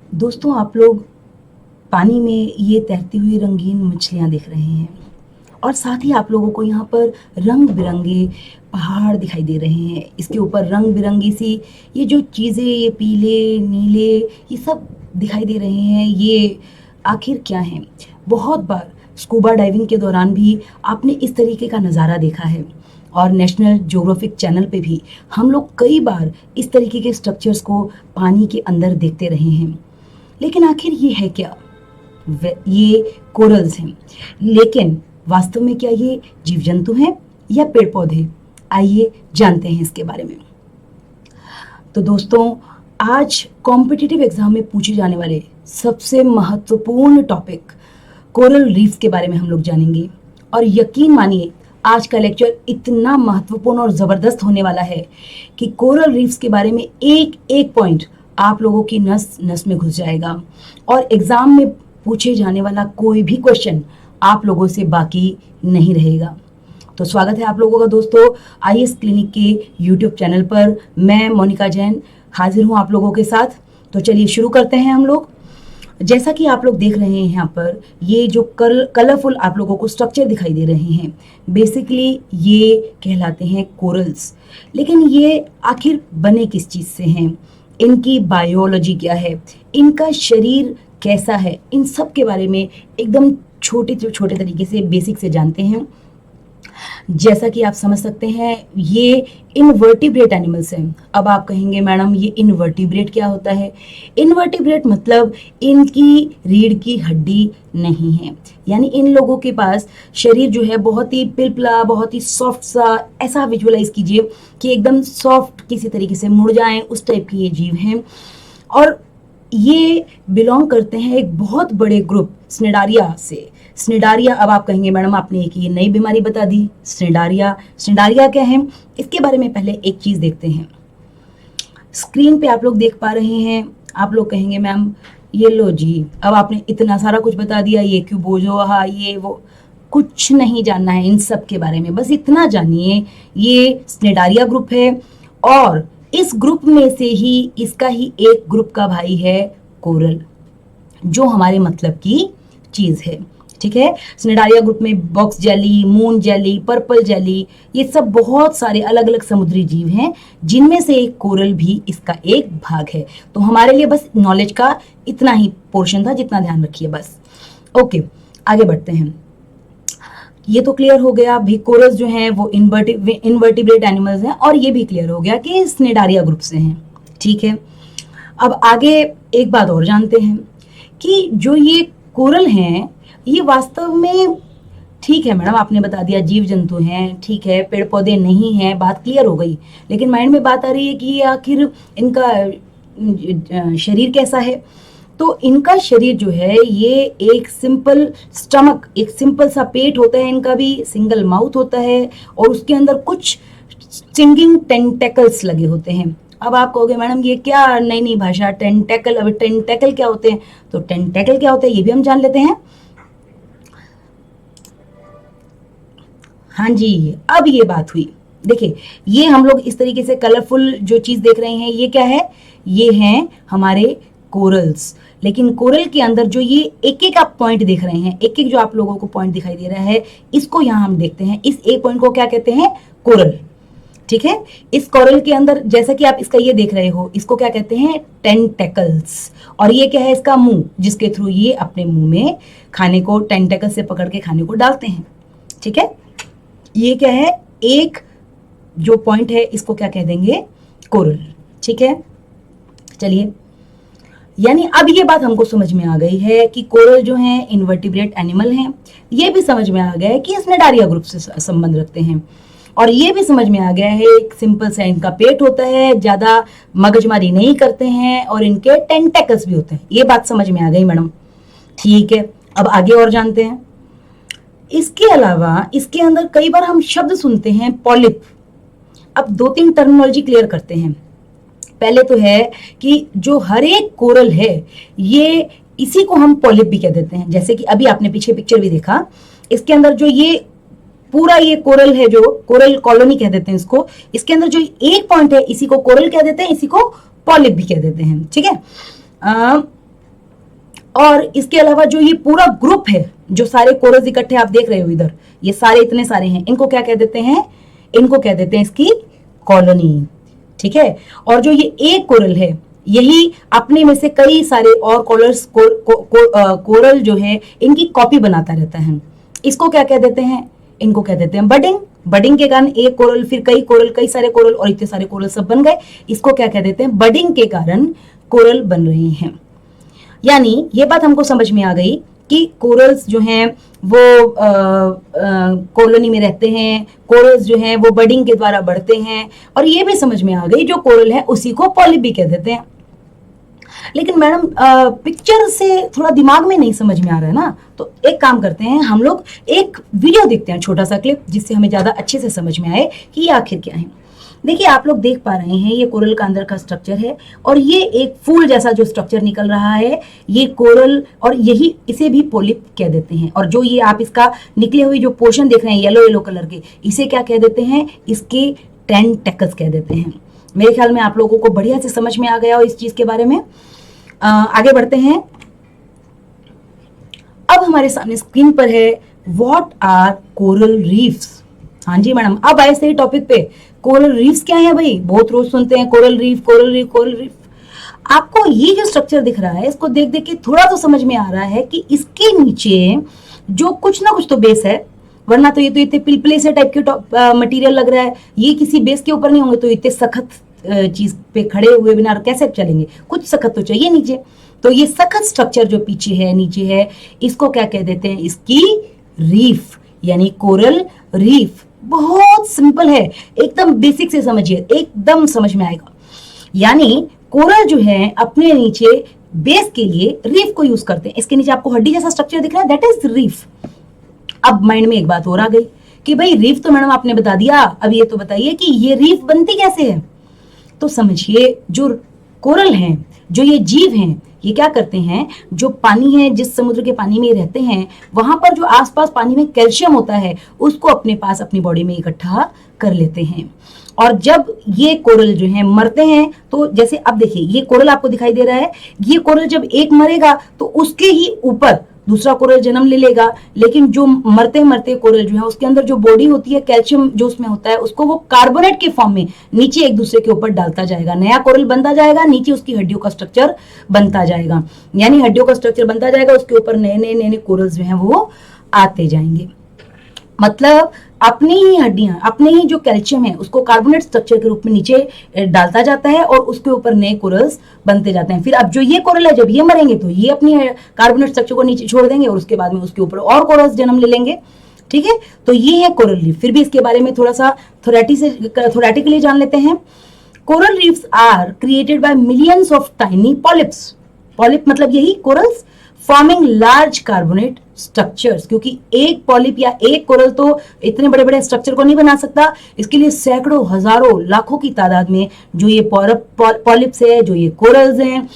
दोस्तों, आप लोग पानी में ये तैरती हुई रंगीन मछलियाँ देख रहे हैं और साथ ही आप लोगों को यहाँ पर रंग-बिरंगे पहाड़ दिखाई दे रहे हैं। इसके ऊपर रंग-बिरंगी सी ये जो चीज़ें, ये पीले, नीले, ये सब दिखाई दे रहे हैं, ये आखिर क्या हैं? बहुत बार स्कूबा डाइविंग के दौरान भी आपने इस तरीके का नज़ारा देखा है और नेशनल ज्योग्राफिक चैनल पे भी हम लोग कई बार इस तरीके के स्ट्रक्चर्स को पानी के अंदर देखते रहे हैं। लेकिन आखिर ये है क्या? ये कोरल्स हैं, लेकिन वास्तव में क्या ये जीव जंतु हैं या पेड़ पौधे? आइए जानते हैं इसके बारे में। तो दोस्तों, आज कॉम्पिटिटिव एग्जाम में पूछे जाने वाले सबसे महत्वपूर्ण टॉपिक कोरल रीफ्स के बारे में हम लोग जानेंगे। और यकीन मानिए, आज का लेक्चर इतना महत्वपूर्ण और ज़बरदस्त होने वाला है कि कोरल रीफ्स के बारे में एक एक पॉइंट आप लोगों की नस नस में घुस जाएगा और एग्ज़ाम में पूछे जाने वाला कोई भी क्वेश्चन आप लोगों से बाकी नहीं रहेगा। तो स्वागत है आप लोगों का दोस्तों आईएएस क्लिनिक के यूट्यूब चैनल पर। मैं मोनिका जैन हाजिर हूँ आप लोगों के साथ। तो चलिए शुरू करते हैं हम लोग। जैसा कि आप लोग देख रहे हैं यहाँ पर, ये जो कलरफुल आप लोगों को स्ट्रक्चर दिखाई दे रहे हैं, बेसिकली ये कहलाते हैं कोरल्स। लेकिन ये आखिर बने किस चीज़ से हैं? इनकी बायोलॉजी क्या है? इनका शरीर कैसा है? इन सब के बारे में एकदम छोटे छोटे तरीके से बेसिक से जानते हैं। जैसा कि आप समझ सकते हैं, ये इनवर्टिब्रेट एनिमल्स हैं। अब आप कहेंगे मैडम ये इनवर्टिब्रेट क्या होता है? इनवर्टिब्रेट मतलब इनकी रीढ़ की हड्डी नहीं है, यानी इन लोगों के पास शरीर जो है बहुत ही पिलपला, बहुत ही सॉफ्ट सा, ऐसा विजुअलाइज कीजिए कि एकदम सॉफ्ट किसी तरीके से मुड़ जाएं, उस टाइप की ये जीव हैं। और ये बिलोंग करते हैं एक बहुत बड़े ग्रुप स्निडारिया से। स्निडारिया, अब आप कहेंगे मैडम आपने एक ये नई बीमारी बता दी, स्निडारिया। स्निडारिया क्या है, इसके बारे में पहले एक चीज़ देखते हैं। स्क्रीन पे आप लोग देख पा रहे हैं। आप लोग कहेंगे मैम ये लो जी, अब आपने इतना सारा कुछ बता दिया, ये क्यों बोझो, हाँ ये वो। कुछ नहीं जानना है इन सब के बारे में, बस इतना जानिए ये स्निडारिया ग्रुप है और इस ग्रुप में से ही इसका ही एक ग्रुप का भाई है कोरल, जो हमारे मतलब की चीज़ है। ठीक है, स्निडारिया ग्रुप में box jelly, moon jelly, purple jelly, ये सब बहुत सारे अलग अलग समुद्री जीव हैं, जिनमें से एक कोरल भी इसका एक भाग है। तो हमारे लिए बस नॉलेज का इतना ही पोर्शन था, जितना ध्यान रखिए बस। ओके, आगे बढ़ते हैं। ये तो क्लियर हो गया भी, कोरल्स जो हैं वो इनवर्टिब्रेट एनिमल्स हैं, और ये भी क्लियर हो गया कि स्निडारिया ग्रुप से हैं। ठीक है, अब आगे एक बात और जानते हैं कि जो ये कोरल हैं, ये वास्तव में, ठीक है मैडम आपने बता दिया जीव जंतु हैं, ठीक है, पेड़ पौधे नहीं हैं, बात क्लियर हो गई। लेकिन माइंड में बात आ रही है कि ये आखिर इनका शरीर कैसा है? तो इनका शरीर जो है, ये एक सिंपल स्टमक, एक सिंपल सा पेट होता है इनका भी, सिंगल माउथ होता है, और उसके अंदर कुछ स्टिंगिंग टेंटेकल्स लगे होते हैं। अब आप कहोगे मैडम ये क्या नई नई भाषा, टेंटेकल, अब टेंटेकल क्या होते हैं? तो टेंटेकल क्या होते हैं ये भी हम जान लेते हैं। हाँ जी, अब ये बात हुई। देखिए, ये हम लोग इस तरीके से कलरफुल जो चीज देख रहे हैं, ये क्या है? ये हैं हमारे कोरल्स। लेकिन कोरल के अंदर जो ये एक एक आप पॉइंट देख रहे हैं, एक एक जो आप लोगों को पॉइंट दिखाई दे रहा है, इसको यहाँ हम देखते हैं। इस एक पॉइंट को क्या कहते हैं? कोरल। ठीक है, इस कोरल के अंदर जैसा कि आप इसका ये देख रहे हो, इसको क्या कहते हैं? टेंटेकल्स। और ये क्या है? इसका मुंह, जिसके थ्रू ये अपने मुंह में खाने को टेंटेकल से पकड़ के खाने को डालते हैं। ठीक है, ये क्या है? एक जो पॉइंट है, इसको क्या कह देंगे? कोरल। ठीक है, चलिए, यानी अब ये बात हमको समझ में आ गई है कि कोरल जो हैं इनवर्टिब्रेट एनिमल हैं। ये भी समझ में आ गया है कि स्निडारिया ग्रुप से संबंध रखते हैं, और ये भी समझ में आ गया है एक सिंपल सा इनका पेट होता है, ज्यादा मगजमारी नहीं करते हैं, और इनके टेंटेकल्स भी होते हैं। ये बात समझ में आ गई मैडम। ठीक है, अब आगे और जानते हैं। इसके अलावा इसके अंदर कई बार हम शब्द सुनते हैं पॉलिप। अब दो तीन टर्मिनोलॉजी क्लियर करते हैं। पहले तो है कि जो हर एक कोरल है, ये इसी को हम पॉलिप भी कह देते हैं। जैसे कि अभी आपने पीछे पिक्चर भी देखा, इसके अंदर जो ये पूरा ये कोरल है, जो कोरल कॉलोनी कह देते हैं इसको, इसके अंदर जो एक पॉइंट है, इसी को कोरल कह देते हैं, इसी को पॉलिप भी कह देते हैं। ठीक है, और इसके अलावा जो ये पूरा ग्रुप है, जो सारे कोरल्स इकट्ठे आप देख रहे हो इधर, ये सारे इतने सारे हैं, इनको क्या कह देते हैं? इनको कह देते हैं इसकी कॉलोनी। ठीक है, और जो ये एक कोरल है, यही अपने में से कई सारे और कोरल जो है इनकी कॉपी बनाता रहता है। इसको क्या कह देते हैं? इनको कह देते हैं बडिंग। बडिंग के कारण एक कोरल, फिर कई कोरल, कई सारे कोरल, और इतने सारे कोरल सब बन गए। इसको क्या कह देते हैं? बडिंग के कारण कोरल बन रहे हैं। यानी ये बात हमको समझ में आ गई कि कोरल्स जो हैं वो कॉलोनी में रहते हैं, कोरल्स जो हैं वो बडिंग के द्वारा बढ़ते हैं, और ये भी समझ में आ गई जो कोरल है उसी को पॉलिप भी कह देते हैं। लेकिन मैडम पिक्चर से थोड़ा दिमाग में नहीं समझ में आ रहा है ना, तो एक काम करते हैं, हम लोग एक वीडियो देखते हैं, छोटा सा क्लिप, जिससे हमें ज्यादा अच्छे से समझ में आए कि ये आखिर क्या है। देखिए, आप लोग देख पा रहे हैं ये कोरल का अंदर का स्ट्रक्चर है, और ये एक फूल जैसा जो स्ट्रक्चर निकल रहा है, ये कोरल, और यही इसे भी पोलिप कह देते हैं। और जो ये आप इसका निकले हुए जो पोर्शन देख रहे हैं येलो येलो कलर के, इसे क्या कह देते हैं? इसके टेंटेकल्स कह देते हैं। मेरे ख्याल में आप लोगों को बढ़िया से समझ में आ गया हो इस चीज के बारे में। आगे बढ़ते हैं। अब हमारे सामने स्क्रीन पर है व्हाट आर कोरल रीफ्स। हाँ जी मैडम, अब आए सही टॉपिक पे। कोरल रीफ्स क्या है भाई? बहुत रोज सुनते हैं coral reef, coral reef, coral reef. आपको ये जो स्ट्रक्चर दिख रहा है, इसको देख देख के थोड़ा तो समझ में आ रहा है कि इसके नीचे जो कुछ ना कुछ तो बेस है, वरना तो ये तो इतने पिलपिले से टाइप के मटेरियल लग रहा है। ये किसी बेस के ऊपर नहीं होंगे तो इतने सख्त चीज पे खड़े हुए बिना कैसे चलेंगे? कुछ सख्त तो चाहिए नीचे। तो ये सख्त स्ट्रक्चर जो पीछे है, नीचे है, इसको क्या कह देते हैं? इसकी रीफ, यानी कोरल रीफ। बहुत सिंपल है, एकदम बेसिक से समझिए, एकदम समझ में आएगा। यानी कोरल जो है अपने नीचे बेस के लिए रीफ को यूज करते हैं। इसके नीचे आपको हड्डी जैसा स्ट्रक्चर दिख रहा है, दैट इज रीफ। अब माइंड में एक बात और आ गई कि भाई रीफ तो मैडम आपने बता दिया, अब ये तो बताइए कि ये रीफ बनती कैसे है। तो समझिए, जो कोरल हैं, जो ये जीव हैं, ये क्या करते हैं? जो पानी है, जिस समुद्र के पानी में रहते हैं, वहां पर जो आसपास पानी में कैल्शियम होता है, उसको अपने पास अपनी बॉडी में इकट्ठा कर लेते हैं। और जब ये कोरल जो है मरते हैं, तो जैसे अब देखिए ये कोरल आपको दिखाई दे रहा है, ये कोरल जब एक मरेगा तो उसके ही ऊपर दूसरा कोरल जन्म ले लेगा। लेकिन जो मरते मरते कोरल जो है, उसके अंदर जो बॉडी होती है, कैल्शियम जो उसमें होता है, उसको वो कार्बोनेट के फॉर्म में नीचे एक दूसरे के ऊपर डालता जाएगा। नया कोरल बनता जाएगा, नीचे उसकी हड्डियों का स्ट्रक्चर बनता जाएगा। यानी हड्डियों का स्ट्रक्चर बनता जाएगा, उसके ऊपर नए नए नए कोरल्स जो है वो आते जाएंगे। मतलब अपनी ही हड्डियां, अपने ही जो कैल्शियम है, उसको कार्बोनेट स्ट्रक्चर के रूप में नीचे डालता जाता है, और उसके ऊपर नए कोरल्स बनते जाते हैं। फिर अब जो ये कोरल है, जब ये मरेंगे तो ये अपनी कार्बोनेट स्ट्रक्चर को नीचे छोड़ देंगे, और उसके बाद में उसके ऊपर और कोरल्स जन्म ले लेंगे। ठीक है, तो ये है कोरल रीफ। फिर भी इसके बारे में थोड़ा सा थोरेटिकली जान लेते हैं। Coral reefs are created by millions of tiny polyps. Polyp मतलब यही corals, forming large carbonate structures. क्योंकि एक पॉलिप या एक कोरल तो इतने बड़े बड़े स्ट्रक्चर को नहीं बना सकता, इसके लिए सैकड़ों, हजारों, लाखों की तादाद में जो ये पॉलिप्स है, जो ये कोरल्स हैं,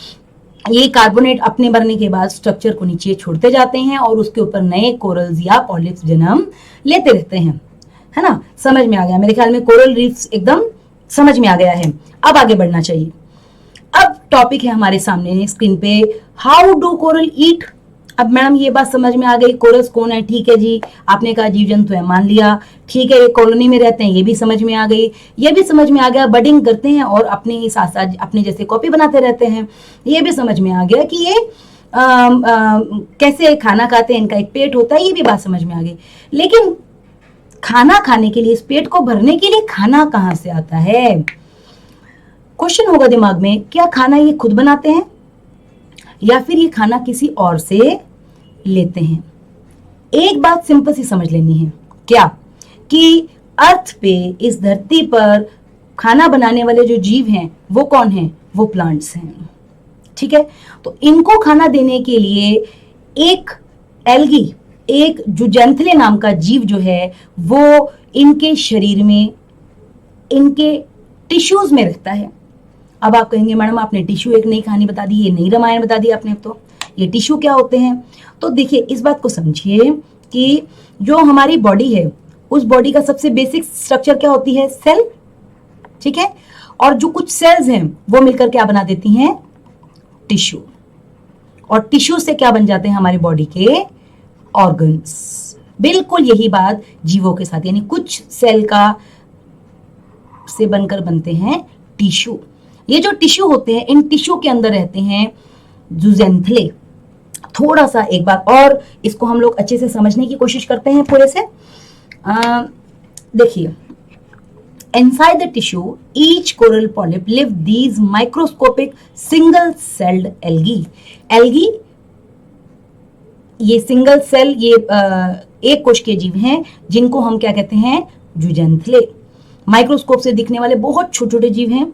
ये कार्बोनेट अपने बनने के बाद स्ट्रक्चर को नीचे छोड़ते जाते हैं, और उसके ऊपर नए कोरल्स या पॉलिप्स जन्म लेते रहते हैं। है ना, समझ में आ गया? मेरे ख्याल में कोरल रीफ्स एकदम समझ में आ गया है। अब आगे बढ़ना चाहिए। अब टॉपिक है हमारे सामने स्क्रीन पे, हाउ डू कोरल ईट। अब मैडम ये बात समझ में आ गई, कोरल्स कौन है, ठीक है जी, आपने कहा जीव जंतु है, मान लिया, ठीक है, ये कॉलोनी में रहते हैं, ये भी समझ में आ गई। ये भी समझ में आ गया बडिंग करते हैं और अपने ही साथ साथ अपने जैसे कॉपी बनाते रहते हैं। ये भी समझ में आ गया कि ये कैसे खाना खाते हैं, इनका एक पेट होता है, ये भी बात समझ में आ गई। लेकिन खाना खाने के लिए, इस पेट को भरने के लिए खाना कहाँ से आता है? क्वेश्चन होगा दिमाग में, क्या खाना ये खुद बनाते हैं या फिर ये खाना किसी और से लेते हैं? एक बात सिंपल सी समझ लेनी है, क्या कि अर्थ पे, इस धरती पर खाना बनाने वाले जो जीव हैं वो कौन हैं? वो प्लांट्स हैं। ठीक है, तो इनको खाना देने के लिए एक एल्गी, एक जुजैंथले नाम का जीव जो है वो इनके शरीर में, इनके टिश्यूज में रहता है। अब आप कहेंगे मैडम आपने टिश्यू एक नई कहानी बता दी, ये नई रामायण बता दी आपने। तो ये टिश्यू क्या होते हैं? तो देखिए इस बात को समझिए कि जो हमारी बॉडी है, उस बॉडी का सबसे बेसिक स्ट्रक्चर क्या होती है? सेल। ठीक है, और जो कुछ सेल्स हैं वो मिलकर क्या बना देती हैं? टिश्यू। और टिश्यू से क्या बन जाते हैं हमारे बॉडी के ऑर्गन्स। बिल्कुल यही बात जीवों के साथ, यानी कुछ सेल का से बनकर बनते हैं टिश्यू। ये जो टिश्यू होते हैं, इन टिश्यू के अंदर रहते हैं ज़ूज़ेंथले। थोड़ा सा एक बार और इसको हम लोग अच्छे से समझने की कोशिश करते हैं पूरे से। देखिए, inside the tissue each coral polyp live these microscopic single celled algae। algae ये सिंगल सेल, ये एक कोश के जीव हैं जिनको हम क्या कहते हैं, ज़ूज़ेंथले। माइक्रोस्कोप से दिखने वाले बहुत छोटे छोटे जीव हैं,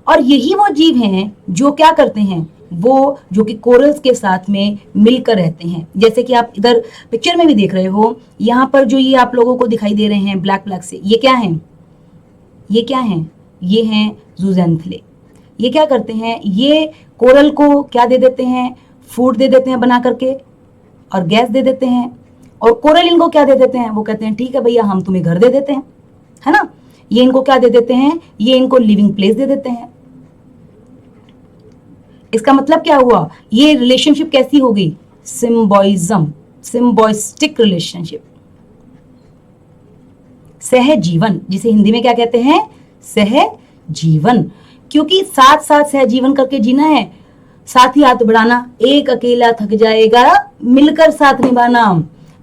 और यही वो जीव हैं जो क्या करते हैं, वो जो कि कोरल्स के साथ में मिलकर रहते हैं। जैसे कि आप इधर पिक्चर में भी देख रहे हो, यहाँ पर जो ये आप लोगों को दिखाई दे रहे हैं ब्लैक ब्लैक से, ये क्या हैं, ये क्या हैं, ये हैं ज़ूज़ेंथले। ये क्या करते हैं, ये कोरल को क्या दे देते हैं, फूड दे देते हैं बना करके, और गैस दे देते हैं, और कोरल इनको क्या दे देते हैं, वो कहते हैं ठीक है भैया हम तुम्हें घर दे देते हैं, है ना। ये इनको क्या दे देते हैं, ये इनको लिविंग प्लेस दे देते हैं। इसका मतलब क्या हुआ, ये रिलेशनशिप कैसी हो गई, सिम्बोइज्म, सिम्बोइस्टिक रिलेशनशिप, सहजीवन, जिसे हिंदी में क्या कहते हैं, सहजीवन। क्योंकि साथ साथ सहजीवन करके जीना है, साथ ही हाथ बढ़ाना, एक अकेला थक जाएगा मिलकर साथ निभाना।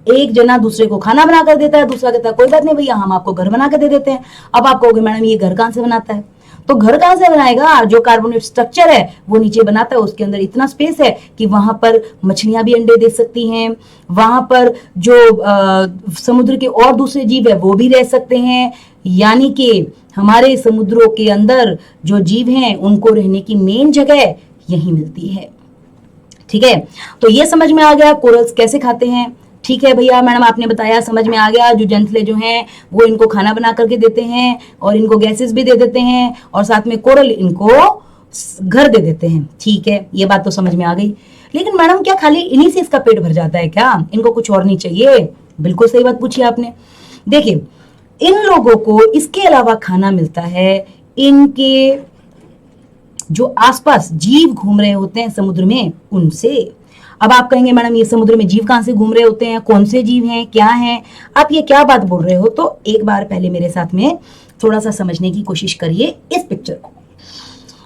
एक जना दूसरे को खाना बना कर देता है, दूसरा कहता है कोई बात नहीं भैया हम आपको घर बना कर दे देते हैं। अब आप कहोगे मैडम ये घर कहाँ से बनाता है, तो घर कहाँ से बनाएगा, जो कार्बोनेट स्ट्रक्चर है वो नीचे बनाता है, उसके अंदर इतना स्पेस है कि वहां पर मछलियां भी अंडे दे सकती हैं, वहां पर जो समुद्र के और दूसरे जीव है वो भी रह सकते हैं। यानी कि हमारे समुद्रों के अंदर जो जीव हैं उनको रहने की मेन जगह यही मिलती है। ठीक है, तो ये समझ में आ गया कोरल्स कैसे खाते हैं। ठीक है भैया, मैडम आपने बताया, समझ में आ गया। ज़ूज़ेंथले जो हैं वो इनको खाना बना करके देते हैं, और इनको गैसेस भी दे देते हैं, और साथ में कोरल इनको घर दे देते हैं। ठीक है, ये बात तो समझ में आ गई। लेकिन मैडम क्या खाली इन्हीं से इसका पेट भर जाता है क्या, इनको कुछ और नहीं चाहिए? बिल्कुल सही बात पूछी आपने। देखिए, इन लोगों को इसके अलावा खाना मिलता है इनके जो आसपास जीव घूम रहे होते हैं समुद्र में उनसे। अब आप कहेंगे मैडम ये समुद्र में जीव कहां से घूम रहे होते हैं, कौन से जीव हैं, क्या हैं, आप ये क्या बात बोल रहे हो? तो एक बार पहले मेरे साथ में थोड़ा सा समझने की कोशिश करिए इस पिक्चर को।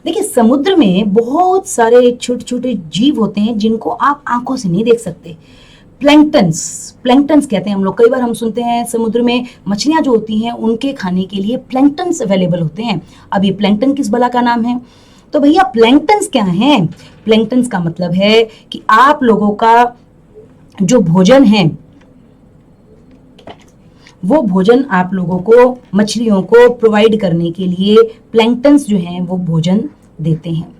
देखिए, समुद्र में बहुत सारे छोटे छोटे जीव होते हैं जिनको आप आंखों से नहीं देख सकते। प्लैंक्टन्स, प्लैंक्टन्स कहते हैं हम लोग। कई बार हम सुनते हैं समुद्र में मछलियां जो होती हैं उनके खाने के लिए प्लैंक्टन्स अवेलेबल होते हैं। अब ये प्लैंक्टन किस बला का नाम है? तो भैया प्लैंक्टन्स क्या हैं? प्लैंक्टन्स का मतलब है कि आप लोगों का जो भोजन है वो भोजन आप लोगों को, मछलियों को प्रोवाइड करने के लिए प्लैंक्टन्स जो हैं वो भोजन देते हैं।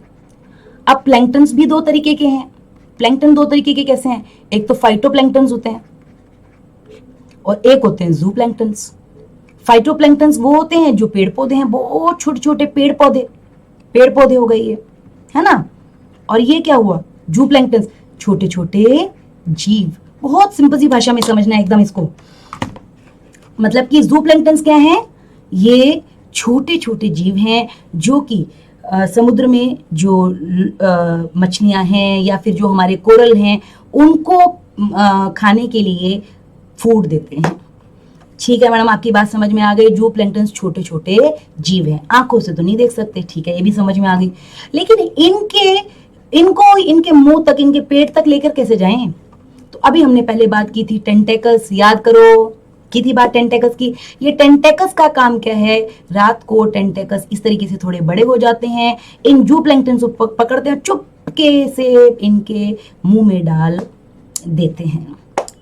अब प्लैंक्टन्स भी दो तरीके के हैं। प्लैंक्टन दो तरीके के कैसे हैं? एक तो फाइटोप्लैंक्टन्स होते हैं और एक होते हैं जूप्लैंक्टन्स। फाइटोप्लैंक्टन्स वो होते हैं जो पेड़ पौधे हैं, बहुत छोटे छोटे पेड़ पौधे हो गए ये, है ना। और ये क्या हुआ, जूप्लैंक्टन्स, छोटे छोटे जीव। बहुत सिंपल सी भाषा में समझना है एकदम इसको। मतलब कि जूप्लैंक्टन्स क्या हैं? ये छोटे छोटे जीव हैं जो कि समुद्र में जो मछलियां हैं या फिर जो हमारे कोरल हैं उनको खाने के लिए फूड देते हैं। ठीक है मैडम, आपकी बात समझ में आ गई। जूप्लैंक्टन्स छोटे छोटे जीव हैं, आंखों से तो नहीं देख सकते। ठीक है, ये भी समझ में आ गई। लेकिन इनको इनके मुंह तक, इनके पेट तक लेकर कैसे जाएं? तो अभी हमने पहले बात की थी टेंटेकल्स, याद करो की थी बात टेंटेकल्स की। ये टेंटेकल्स का काम क्या है? रात को टेंटेकल्स इस तरीके से थोड़े बड़े हो जाते हैं, इन जूप्लैंक्टन्स को पकड़ते हैं, चुपके से इनके मुंह में डाल देते हैं।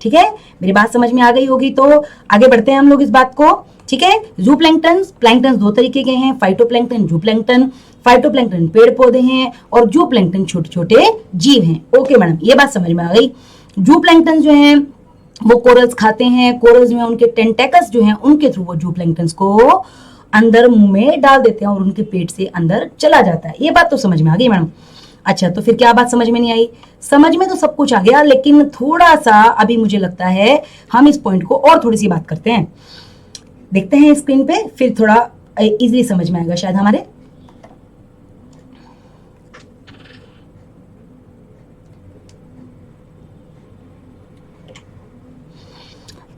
ठीक है, मेरी बात समझ में आ गई होगी। तो आगे बढ़ते हैं हम लोग इस बात को। ठीक है, जूप्लैंक्टन्स, प्लैंक्टन्स दो तरीके के हैं, फाइटोप्लैंक्टन, जूप्लैंक्टन। फाइटोप्लैंक्टन पेड़ पौधे हैं और जूप्लैंक्टन छोटे छोटे जीव हैं। ओके मैडम, ये बात समझ में आ गई। जूप्लैंक्टन जो हैं वो कोरल्स खाते हैं। कोरल्स में उनके टेंटेकल्स जो हैं उनके थ्रू वो जूप्लैंक्टन्स को अंदर मुंह में डाल देते हैं और उनके पेट से अंदर चला जाता है। ये बात तो समझ में आ गई मैडम। अच्छा, तो फिर क्या बात समझ में नहीं आई? समझ में तो सब कुछ आ गया, लेकिन थोड़ा सा अभी मुझे लगता है हम इस पॉइंट को और थोड़ी सी बात करते हैं। देखते हैं स्क्रीन पे, फिर थोड़ा इजीली समझ में आएगा शायद हमारे।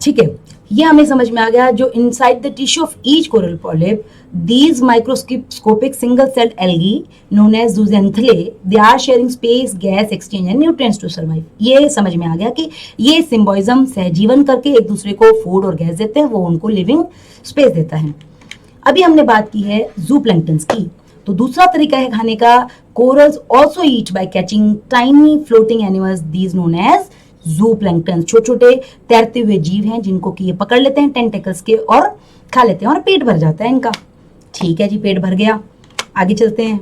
ठीक है, ये हमें समझ में आ गया। जो inside the tissue of each coral polyp these microscopic single celled algae known as zooxanthellae they are sharing space gas exchange and nutrients to survive। ये समझ में आ गया कि ये सिम्बोइज्म सहजीवन करके एक दूसरे को फूड और गैस देते हैं, वो उनको लिविंग स्पेस देता है। अभी हमने बात की है जूप्लैंक्टन्स की, तो दूसरा तरीका है खाने का, corals also eat by catching tiny floating animals these known as zooplankton. छोटे छोटे तैरते हुए जीव हैं जिनको कि ये पकड़ लेते हैं टेंटेकल्स के और खा लेते हैं और पेट भर जाता है इनका। ठीक है जी, पेट भर गया, आगे चलते हैं।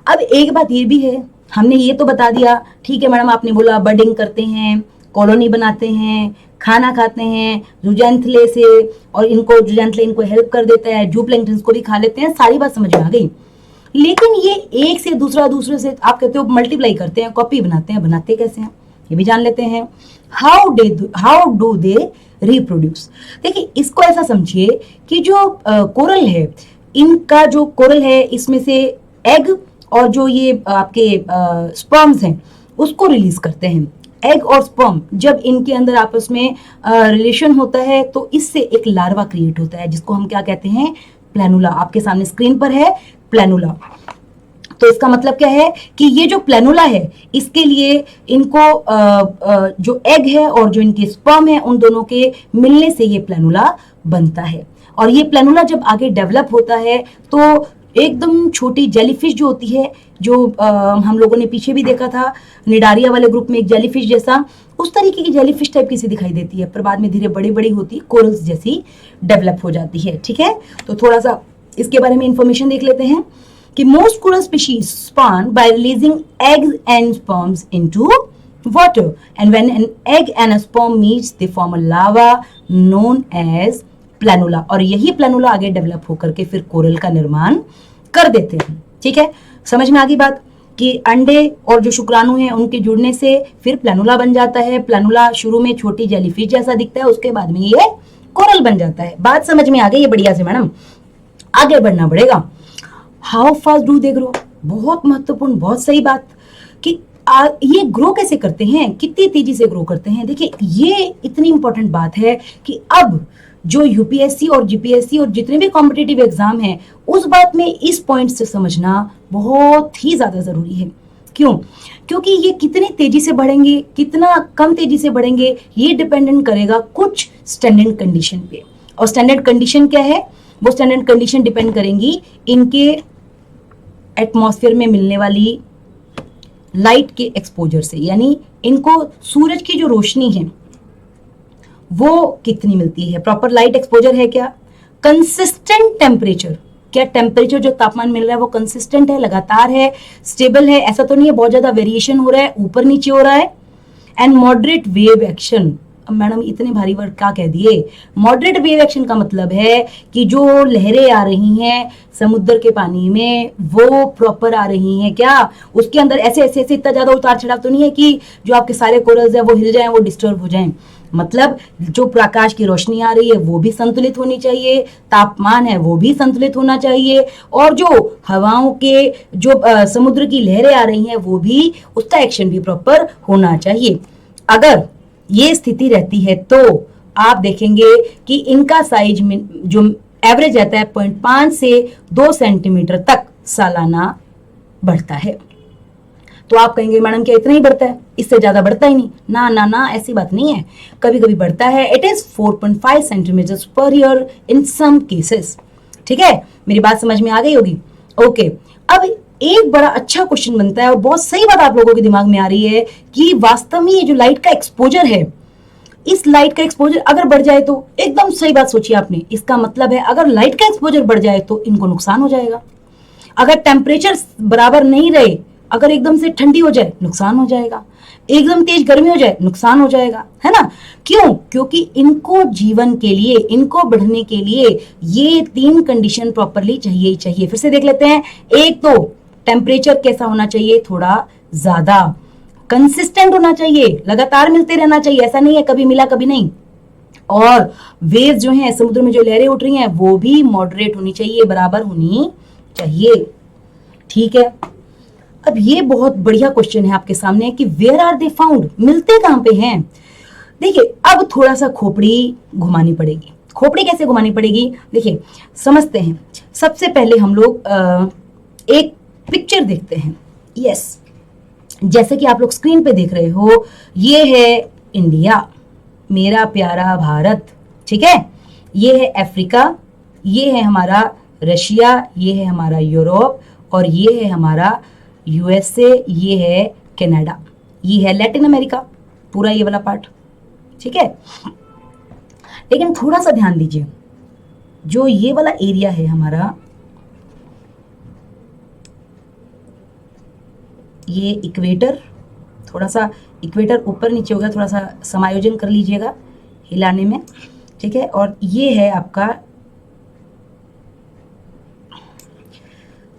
अब एक बात ये भी है, हमने ये तो बता दिया, ठीक है मैडम आपने बोला बर्डिंग करते हैं, कॉलोनी बनाते हैं, खाना खाते हैं जूजैंथले से, और इनको जूजैंथले इनको हेल्प कर देता है, जूप्लैंक्टन्स को भी खा लेते हैं, सारी बात समझ में आ गई। लेकिन ये एक से दूसरे से आप कहते हो मल्टीप्लाई करते हैं, कॉपी बनाते हैं, बनाते कैसे हैं ये भी जान लेते हैं। How do they reproduce. देखिए इसको ऐसा समझिए कि जो कोरल है, इनका जो कोरल है इसमें से एग और जो ये आपके स्पर्म्स हैं उसको रिलीज करते हैं। एग और स्पर्म जब इनके अंदर आपस में रिलेशन होता है तो इससे एक लार्वा क्रिएट होता है जिसको हम क्या कहते हैं, प्लैनुला। आपके सामने स्क्रीन पर है प्लैनुला। तो इसका मतलब क्या है कि ये जो प्लैनुला है इसके लिए इनको जो एग है और जो इनके स्पर्म है उन दोनों के मिलने से ये प्लैनुला बनता है। और ये प्लैनुला जब आगे डेवलप होता है तो एकदम छोटी जेलीफिश जो होती है, जो हम लोगों ने पीछे भी देखा था निडारिया वाले ग्रुप में, एक जेलीफिश जैसा, उस तरीके की जेलीफिश टाइप की सी दिखाई देती है, पर बाद में धीरे बड़ी बड़ी होती कोरल्स जैसी डेवलप हो जाती है। ठीक है, तो थोड़ा सा इसके बारे में इंफॉर्मेशन देख लेते हैं कि most coral species spawn by releasing eggs and sperms into water, and when an egg and a sperm meets they form a larva known as planula, और यही प्लानुला आगे डेवलप होकर के फिर कोरल का निर्माण कर देते हैं। ठीक है, समझ में आ गई बात कि अंडे और जो शुक्राणु हैं उनके जुड़ने से फिर प्लानुला बन जाता है। प्लानुला शुरू में छोटी जेलीफिश जैसा दिखता है, उसके बाद में ये कोरल बन जाता है। बात समझ में आ गई है बढ़िया से मैडम, आगे बढ़ना पड़ेगा। How fast do they grow, बहुत महत्वपूर्ण, बहुत सही बात कि ये ग्रो कैसे करते हैं, कितनी तेजी से ग्रो करते हैं। देखिए ये इतनी इंपॉर्टेंट बात है कि अब जो यूपीएससी और जीपीएससी और जितने भी कॉम्पिटिटिव एग्जाम हैं उस बात में इस पॉइंट से समझना बहुत ही ज्यादा जरूरी है। क्यों? क्योंकि ये कितनी तेजी से बढ़ेंगे, कितना कम तेजी से बढ़ेंगे, ये डिपेंडेंट करेगा कुछ स्टैंडर्ड कंडीशन पे। और स्टैंडर्ड कंडीशन क्या है? वो स्टैंडर्ड कंडीशन डिपेंड करेंगी इनके एटमॉस्फेयर में मिलने वाली लाइट के एक्सपोजर से, यानी इनको सूरज की जो रोशनी है वो कितनी मिलती है, प्रॉपर लाइट एक्सपोजर है क्या, कंसिस्टेंट टेम्परेचर, क्या टेम्परेचर जो तापमान मिल रहा है वो कंसिस्टेंट है, लगातार है, स्टेबल है, ऐसा तो नहीं है बहुत ज्यादा वेरिएशन हो रहा है, ऊपर नीचे हो रहा है, एंड मॉडरेट वेव एक्शन। अब मैडम इतने भारी वर्ड क्या कह दिए, मॉडरेट वेव एक्शन का मतलब है कि जो लहरें आ रही हैं समुद्र के पानी में वो प्रॉपर आ रही हैं क्या, उसके अंदर ऐसे ऐसे ऐसे इतना ज्यादा उतार चढ़ाव तो नहीं है कि जो आपके सारे कोरल्स है वो हिल जाएं, वो डिस्टर्ब हो जाएं। मतलब जो प्रकाश की रोशनी आ रही है वो भी संतुलित होनी चाहिए, तापमान है वो भी संतुलित होना चाहिए, और जो हवाओं के जो समुद्र की लहरें आ रही हैं वो भी, उसका एक्शन भी प्रॉपर होना चाहिए। अगर ये स्थिति रहती है तो आप देखेंगे कि इनका साइज में जो एवरेज रहता है 0.5 से 2 सेंटीमीटर तक सालाना बढ़ता है। तो आप कहेंगे मैडम क्या इतना ही बढ़ता है, इससे ज्यादा बढ़ता ही नहीं? ना ना ना, ऐसी बात नहीं है, कभी कभी बढ़ता है। It is 4.5 centimetre per year in some cases. ठीक है, मेरी बात समझ में आ गई होगी। ओके, अब एक बड़ा अच्छा क्वेश्चन बनता है और बहुत सही बात आप लोगों के दिमाग में आ रही है कि वास्तव में ये जो लाइट का एक्सपोजर है, इस लाइट का एक्सपोजर अगर बढ़ जाए तो, एकदम सही बात सोची आपने, इसका मतलब है अगर लाइट का एक्सपोजर बढ़ जाए तो इनको नुकसान हो जाएगा। अगर टेम्परेचर बराबर नहीं रहे, अगर एकदम से ठंडी हो जाए नुकसान हो जाएगा, एकदम तेज गर्मी हो जाए नुकसान हो जाएगा, है ना? क्यों? क्योंकि इनको जीवन के लिए, इनको बढ़ने के लिए ये 3 कंडीशन प्रॉपरली चाहिए ही चाहिए। फिर से देख लेते हैं। एक तो टेम्परेचर कैसा होना चाहिए, थोड़ा ज्यादा, कंसिस्टेंट होना चाहिए, लगातार मिलते रहना चाहिए, ऐसा नहीं है कभी मिला कभी नहीं। और वेव्स जो हैं, समुद्र में जो लहरें उठ रही हैं वो भी मॉडरेट होनी चाहिए, बराबर होनी चाहिए। ठीक है, अब ये बहुत बढ़िया क्वेश्चन है आपके सामने कि वेयर आर दे फाउंड, मिलते कहां पे हैं? देखिए अब थोड़ा सा खोपड़ी घुमानी पड़ेगी। खोपड़ी कैसे घुमानी पड़ेगी, देखिए समझते हैं। सबसे पहले हम लोग एक पिक्चर देखते हैं। यस, जैसे कि आप लोग स्क्रीन पे देख रहे हो, ये है इंडिया, मेरा प्यारा भारत, ठीक है। ये है अफ्रीका, ये है हमारा रशिया, ये है हमारा यूरोप, और ये है हमारा यूएसए, ये है कनाडा, ये है लैटिन अमेरिका, पूरा ये वाला पार्ट, ठीक है। लेकिन थोड़ा सा ध्यान दीजिए, जो ये वाला एरिया है हमारा, ये इक्वेटर, थोड़ा सा इक्वेटर ऊपर नीचे होगा, थोड़ा सा समायोजन कर लीजिएगा हिलाने में, ठीक है। और ये है आपका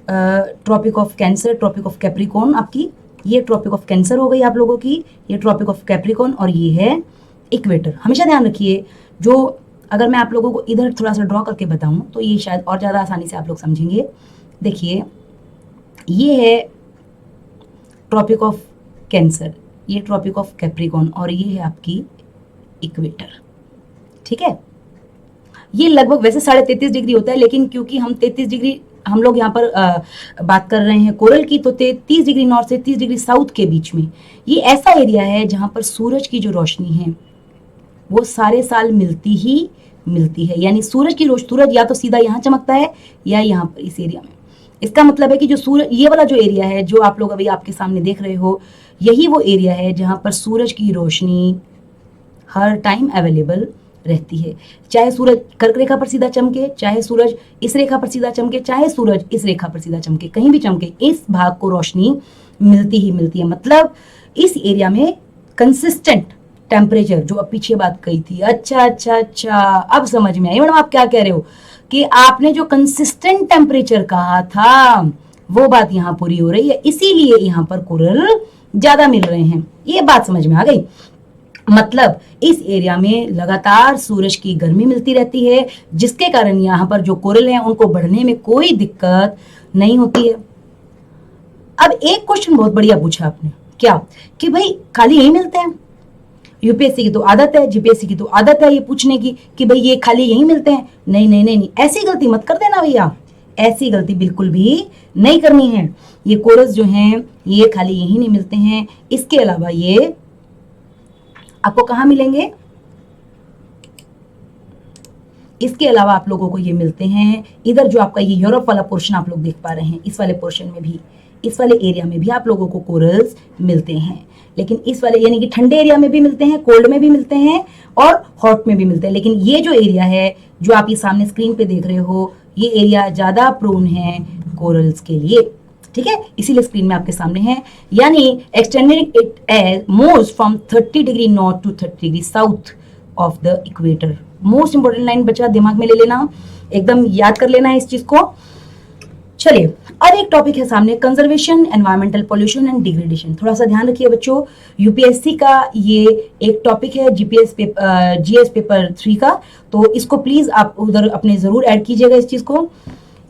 Tropic of Cancer, Tropic of Capricorn, आपकी ये ट्रॉपिक ऑफ कैंसर हो गई आप लोगों की, ये ट्रॉपिक ऑफ कैप्रिकॉर्न, और ये है इक्वेटर। हमेशा ध्यान रखिए, जो अगर मैं आप लोगों को इधर थोड़ा सा ड्रॉ करके बताऊं तो ये शायद और ज़्यादा आसानी से आप लोग समझेंगे। देखिए ये है ट्रॉपिक ऑफ कैंसर, ये ट्रॉपिक ऑफ कैप्रिकॉर्न, और ये है आपकी इक्वेटर, ठीक है। ये लगभग वैसे 33.5 डिग्री होता है, लेकिन क्योंकि हम 33 डिग्री हम लोग यहाँ पर बात कर रहे हैं कोरल की, तो 30 डिग्री नॉर्थ से 30 डिग्री साउथ के बीच में ये ऐसा एरिया है जहाँ पर सूरज की जो रोशनी है वो सारे साल मिलती है। यानी सूरज की सूरज या तो सीधा यहाँ चमकता है या यहाँ पर इस एरिया में। इसका मतलब है कि जो सूरज, ये वाला जो एरिया है जो आप लोग अभी आपके सामने देख रहे हो, यही वो एरिया है जहाँ पर सूरज की रोशनी हर टाइम अवेलेबल रहती है। चाहे सूरज कर्क रेखा पर सीधा चमके, चाहे सूरज इस रेखा पर सीधा चमके, चाहे सूरज इस रेखा पर सीधा चमके, कहीं भी चमके, इस भाग को रोशनी मिलती ही मिलती है। मतलब इस एरिया में कंसिस्टेंट टेम्परेचर, जो अब पीछे बात कही थी, अच्छा, अब समझ में आई मैडम आप क्या कह रहे हो, कि आपने जो कंसिस्टेंट टेम्परेचर कहा था वो बात यहाँ पूरी हो रही है, इसीलिए यहाँ पर कोरल ज्यादा मिल रहे हैं। ये बात समझ में आ गई। मतलब इस एरिया में लगातार सूरज की गर्मी मिलती रहती है, जिसके कारण यहाँ पर जो कोरल हैं उनको बढ़ने में कोई दिक्कत नहीं होती है। अब एक क्वेश्चन बहुत बढ़िया पूछा आपने, क्या कि भाई खाली यही मिलते हैं? यूपीएससी की तो आदत है, जीपीएससी की तो आदत है ये पूछने की कि भाई ये खाली यही मिलते हैं। नहीं, ऐसी गलती मत कर देना भैया, ऐसी गलती बिल्कुल भी नहीं करनी है। ये कोरल्स जो हैं ये खाली यही नहीं मिलते हैं, इसके अलावा ये आपको कहाँ मिलेंगे? इसके अलावा आप लोगों को ये मिलते हैं इधर, जो आपका ये यूरोप वाला पोर्शन आप लोग देख पा रहे हैं, इस वाले पोर्शन में भी, इस वाले एरिया में भी आप लोगों को कोरल्स मिलते हैं। लेकिन इस वाले यानी कि ठंडे एरिया में भी मिलते हैं, कोल्ड में भी मिलते हैं और हॉट में भी मिलते हैं। लेकिन ये जो एरिया है जो आप ये सामने स्क्रीन पे देख रहे हो, ये एरिया ज्यादा प्रोन है कोरल्स के लिए, ठीक है, इसीलिए स्क्रीन में आपके सामने है। यानी extending it as most from 30 degree north to 30 degree south of the equator. Most important line बच्चा दिमाग में ले लेना, एकदम याद कर लेना है इस चीज को। चलिए अब एक टॉपिक है सामने, conservation, environmental pollution and degradation. थोड़ा सा ध्यान रखिए बच्चों, यूपीएससी का ये एक टॉपिक है, जीएस पेपर 3 का, तो इसको प्लीज आप उधर अपने जरूर ऐड कीजिएगा इस चीज को,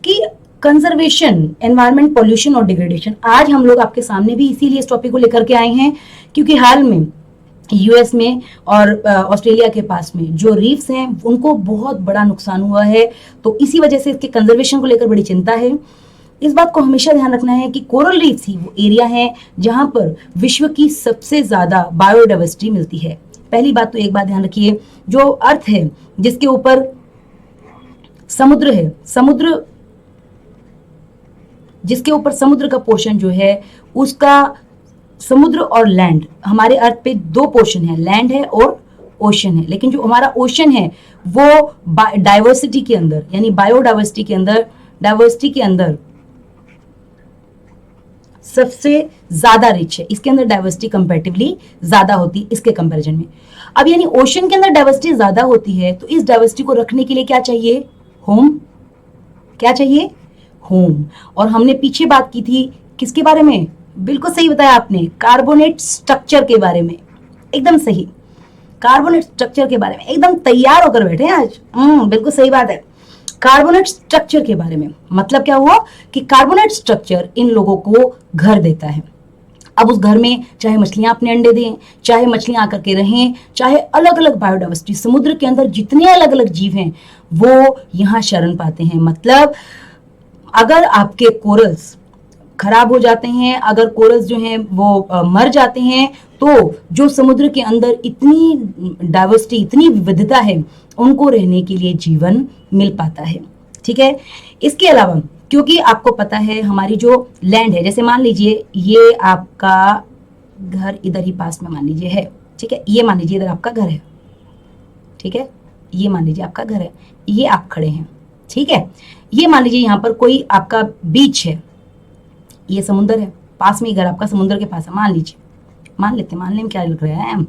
कि कंजर्वेशन, एनवायरमेंट, पॉल्यूशन और डिग्रेडेशन। आज हम लोग आपके सामने भी इसीलिए इस टॉपिक को लेकर के आए हैं क्योंकि हाल में यूएस में और ऑस्ट्रेलिया के पास में जो रीफ्स हैं उनको बहुत बड़ा नुकसान हुआ है, तो इसी वजह से इसके कंजर्वेशन को लेकर बड़ी चिंता है। इस बात को हमेशा ध्यान रखना है कि कोरल रीफ्स ही वो एरिया है जहां पर विश्व की सबसे ज्यादा बायोडाइवर्सिटी मिलती है। पहली बात तो एक बात ध्यान रखिए, जो अर्थ है जिसके ऊपर समुद्र है, समुद्र जिसके ऊपर समुद्र का पोर्शन जो है, उसका समुद्र और लैंड, हमारे अर्थ पे दो पोर्शन है, लैंड है और ओशन है। लेकिन जो हमारा ओशन है वो डाइवर्सिटी के अंदर, यानी बायोडाइवर्सिटी के अंदर, डाइवर्सिटी के अंदर सबसे ज्यादा रिच है। इसके अंदर डाइवर्सिटी कंपैरेटिवली ज्यादा होती है इसके कंपैरिजन में। अब यानी ओशन के अंदर डाइवर्सिटी ज्यादा होती है, तो इस डाइवर्सिटी को रखने के लिए क्या चाहिए? होम। क्या चाहिए? होम। और हमने पीछे बात की थी किसके बारे में? बिल्कुल सही बताया आपने, कार्बोनेट स्ट्रक्चर के बारे में, एकदम सही, कार्बोनेट स्ट्रक्चर के बारे में एकदम तैयार होकर बैठे हैं आज। बिल्कुल सही बात है, कार्बोनेट स्ट्रक्चर के बारे में। मतलब क्या हुआ कि कार्बोनेट स्ट्रक्चर इन लोगों को घर देता है। अब उस घर में चाहे मछलियां अपने अंडे दें, चाहे मछलियां आकर के रहें, चाहे अलग अलग बायोडाइवर्सिटी, समुद्र के अंदर जितने अलग अलग जीव हैं वो यहाँ शरण पाते हैं। मतलब अगर आपके कोरल्स खराब हो जाते हैं, अगर कोरल्स जो हैं वो मर जाते हैं, तो जो समुद्र के अंदर इतनी डाइवर्सिटी, इतनी विविधता है, उनको रहने के लिए जीवन मिल पाता है। ठीक है। इसके अलावा क्योंकि आपको पता है हमारी जो लैंड है, जैसे मान लीजिए ये आपका घर इधर ही पास में मान लीजिए है, ठीक है, ये मान लीजिए इधर आपका घर है, ठीक है, ये मान लीजिए आपका घर है, ये आप खड़े हैं, ठीक है, ये मान लीजिए यहाँ पर कोई आपका बीच है, ये समुंदर है, पास में ही घर आपका समुंदर के पास है, मान लीजिए, मानने में क्या लग रहा है,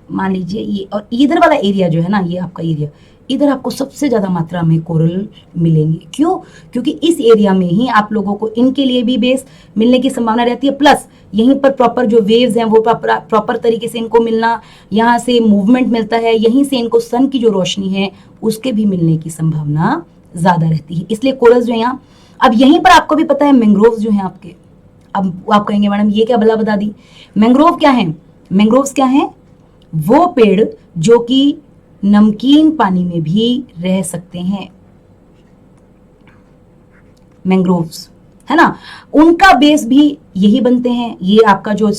मान लीजिए ये, और इधर वाला एरिया जो है ना, ये आपका एरिया, इधर आपको सबसे ज्यादा मात्रा में कोरल मिलेंगे। क्यों? क्योंकि इस एरिया में ही आप लोगों को इनके लिए भी बेस मिलने की संभावना रहती है, प्लस यहीं पर प्रॉपर जो वेव्स हैं वो प्रॉपर तरीके से इनको मिलना, यहाँ से मूवमेंट मिलता है, यहीं से इनको सन की जो रोशनी है उसके भी मिलने की संभावना ज्यादा रहती है, इसलिए कोरल्स जो है यहाँ। अब यहीं पर आपको भी पता है मैंग्रोव्स जो हैं आपके, अब आप कहेंगे मैडम ये क्या भला बता दी, मैंग्रोव क्या है? मैंग्रोव्स क्या है? वो पेड़ जो कि नमकीन पानी में भी रह सकते हैं, मैंग्रोव्स, है ना, उनका बेस भी यही बनते हैं। ये आपका जो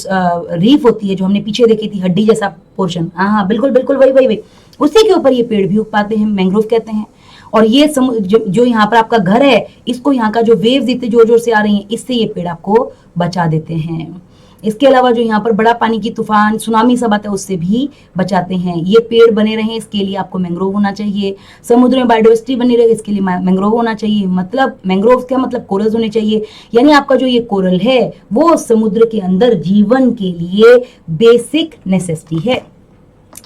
रीफ होती है जो हमने पीछे देखी थी, हड्डी जैसा पोर्शन, हाँ बिल्कुल बिल्कुल वही, उसी के ऊपर ये पेड़ भी उग पाते हैं, मैंग्रोव कहते हैं। और ये जो यहाँ पर आपका घर है, इसको यहाँ का जो वेव्स इतने जोर जोर से आ रही हैं, इससे ये पेड़ आपको बचा देते हैं। इसके अलावा जो यहाँ पर बड़ा पानी की तूफान, सुनामी सब आता है, उससे भी बचाते हैं। ये पेड़ बने रहे इसके लिए आपको मैंग्रोव होना चाहिए, समुद्र में बायोडाइवर्सिटी बनी रहे इसके लिए मैंग्रोव होना चाहिए। मतलब मैंग्रोव क्या मतलब? कोरल्स होने चाहिए, यानी आपका जो ये कोरल है वो समुद्र के अंदर जीवन के लिए बेसिक नेसेसिटी है।